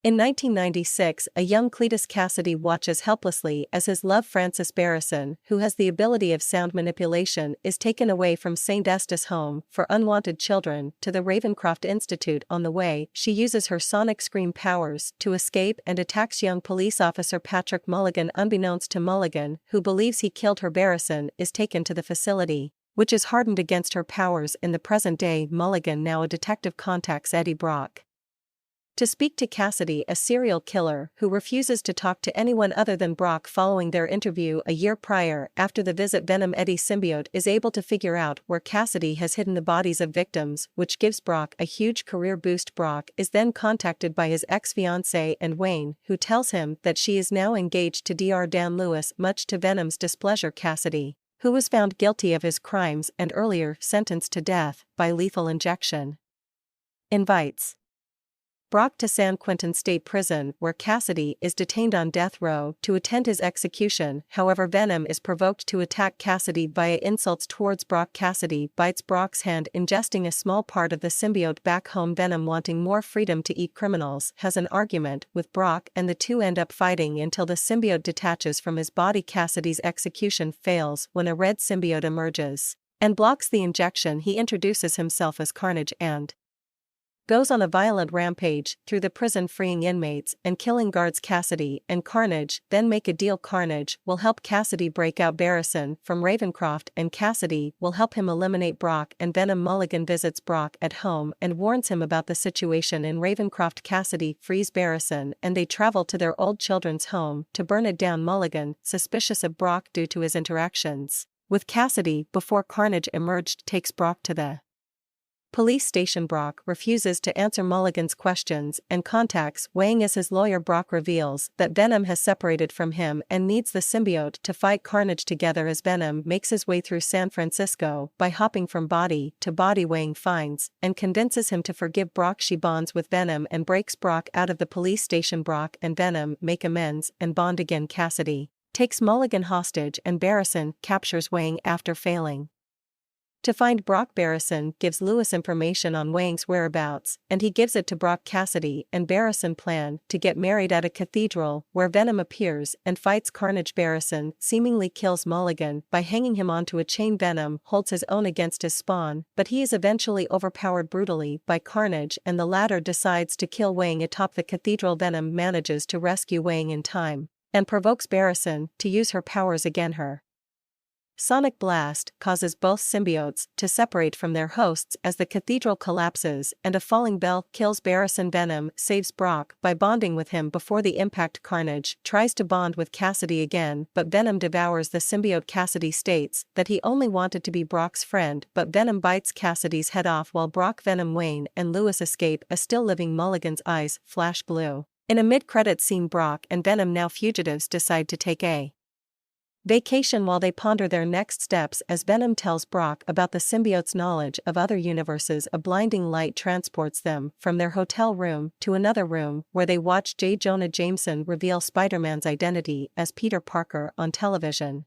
In 1996, a young Cletus Cassidy watches helplessly as his love Frances Barrison, who has the ability of sound manipulation, is taken away from St. Estes Home for Unwanted Children to the Ravencroft Institute. On the way, she uses her sonic scream powers to escape and attacks young police officer Patrick Mulligan. Unbeknownst to Mulligan, who believes he killed her, Barrison is taken to the facility, which is hardened against her powers. In the present day, Mulligan, now a detective, contacts Eddie Brock to speak to Cassidy, a serial killer who refuses to talk to anyone other than Brock. Following their interview a year prior, after the visit, Venom Eddie's symbiote is able to figure out where Cassidy has hidden the bodies of victims, which gives Brock a huge career boost. Brock is then contacted by his ex-fiancée and Wayne, who tells him that she is now engaged to Dr. Dan Lewis. Much to Venom's displeasure, Cassidy, who was found guilty of his crimes and earlier sentenced to death by lethal injection, invites Brock to San Quentin State Prison, where Cassidy is detained on death row, to attend his execution. However, Venom is provoked to attack Cassidy via insults towards Brock. Cassidy bites Brock's hand, ingesting a small part of the symbiote. Back home, Venom, wanting more freedom to eat criminals, has an argument with Brock, and the two end up fighting until the symbiote detaches from his body. Cassidy's execution fails when a red symbiote emerges and blocks the injection. He introduces himself as Carnage and goes on a violent rampage through the prison, freeing inmates and killing guards. Cassidy and Carnage then make a deal. Carnage will help Cassidy break out Barrison from Ravencroft, and Cassidy will help him eliminate Brock and Venom. Mulligan visits Brock at home and warns him about the situation in Ravencroft. Cassidy frees Barrison and they travel to their old children's home to burn it down. Mulligan, suspicious of Brock due to his interactions with Cassidy before Carnage emerged, takes Brock to the police station. Brock refuses to answer Mulligan's questions and contacts Wang as his lawyer. Brock reveals that Venom has separated from him and needs the symbiote to fight Carnage. Together, as Venom makes his way through San Francisco by hopping from body to body, Wang finds and convinces him to forgive Brock. She bonds with Venom and breaks Brock out of the police station. Brock and Venom make amends and bond again. Cassidy takes Mulligan hostage and Barrison captures Wang after failing to find Brock. Barrison gives Lewis information on Wang's whereabouts, and he gives it to Brock. Cassidy and Barrison plan to get married at a cathedral, where Venom appears and fights Carnage. Barrison seemingly kills Mulligan by hanging him onto a chain. Venom holds his own against his spawn, but he is eventually overpowered brutally by Carnage, and the latter decides to kill Wang atop the cathedral. Venom manages to rescue Wang in time and provokes Barrison to use her powers against her. Sonic blast causes both symbiotes to separate from their hosts as the cathedral collapses, and a falling bell kills Barrison. Venom saves Brock by bonding with him before the impact. Carnage tries to bond with Cassidy again, but Venom devours the symbiote. Cassidy states that he only wanted to be Brock's friend, but Venom bites Cassidy's head off while Brock, Venom, Wayne, and Lewis escape. A still living Mulligan's eyes flash blue. In a mid-credit scene, Brock and Venom, now fugitives, decide to take a vacation while they ponder their next steps as Venom tells Brock about the symbiote's knowledge of other universes. A blinding light transports them from their hotel room to another room where they watch J. Jonah Jameson reveal Spider-Man's identity as Peter Parker on television.